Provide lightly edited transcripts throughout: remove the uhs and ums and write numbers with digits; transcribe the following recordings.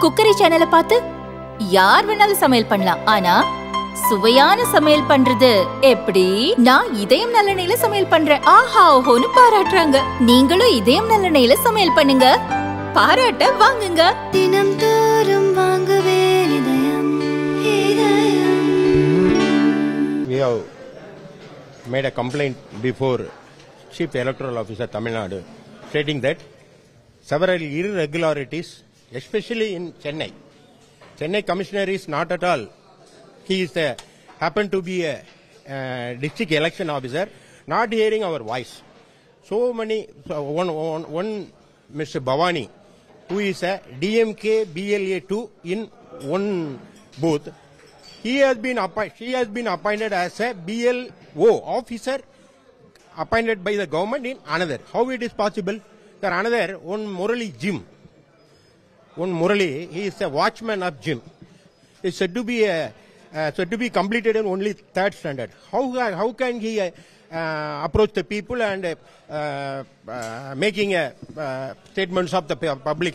Cookery சேனலை பார்த்து யார் வேணாலும் சமையல் பண்ணலாம். ஆனா சுவையான சமையல் பண்றது எப்படி? நான் இதயம் நல்லெண்ணெயில சமையல் பண்றேன். ஆஹா ஓஹோன்னு பாராட்டுறாங்க. நீங்களும் இதயம் நல்லெண்ணெயில சமையல் பண்ணுங்க, பாராட்ட வாங்குங்க. தினம் தோறும் வாங்குவே இதயம். We have made a complaint before Chief Electoral Officer Tamil Nadu stating that several irregularities, especially in Chennai. Chennai Commissioner is not at all. He is happened to be a district election officer, not hearing our voice. So many, one Mr. Bhavani, who is a DMK BLA2 in one booth, she has been appointed as a BLO officer appointed by the government in another. How it is possible? There another one Murali Jim. One Murali, he is a watchman of Jim. Is said to be completed in only 3rd standard. How can he approach the people and making statements of the public?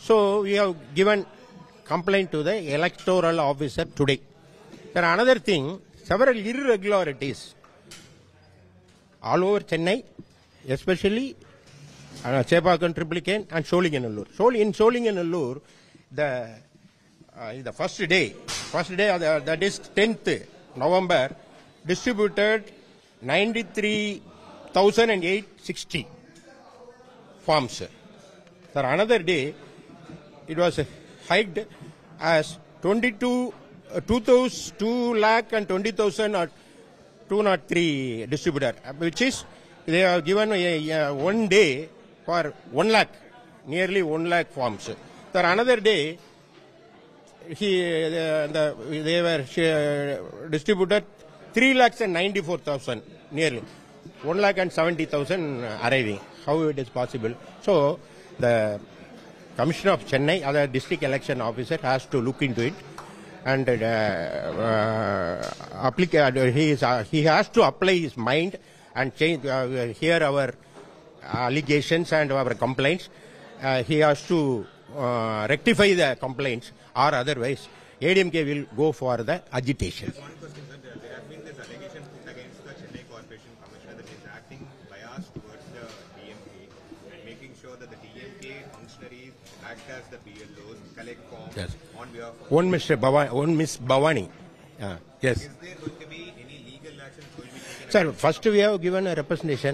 So we have given complaint to the electoral officer today. There another thing, several irregularities all over Chennai, especially Chepakan, Triplicane and Solinganallur. In Solinganallur, the first day, that is 10th November, distributed 93,860 forms. Sir, another day, it was hiked as 2 lakh and 20,000 or 203 distributor, which is they have given one day for 1 lakh, nearly 1 lakh forms. Sir, another day, they were distributed 3 lakhs and 94,000, nearly 1 lakh and 70,000 arriving. How it is possible? So the Commissioner of Chennai, other district election officer, has to look into it, and he has to apply his mind and change, hear our allegations and our complaints. He has to rectify the complaints, or otherwise ADMK will go for the agitation. One question, sir. There has been this allegation put against the Chennai Corporation Commissioner that he is acting biased towards the DMK and making sure that the DMK functionaries act as the BLOs, collect forms on behalf of... One Miss Bhavani. Yes. Is there going to be any legal action going to be taken? Sir, first we have given a representation,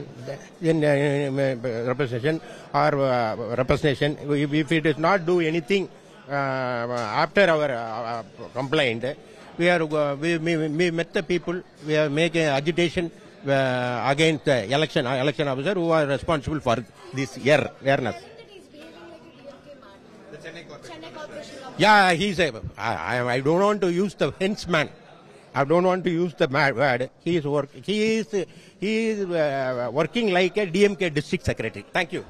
representation. If it does not do anything after our complaint, we met the people. We have make an agitation against the election officer who are responsible for this awareness. The Chennai Corporation. Yeah, I don't want to use the henchman. I don't want to use the word. He is working like a DMK district secretary. Thank you.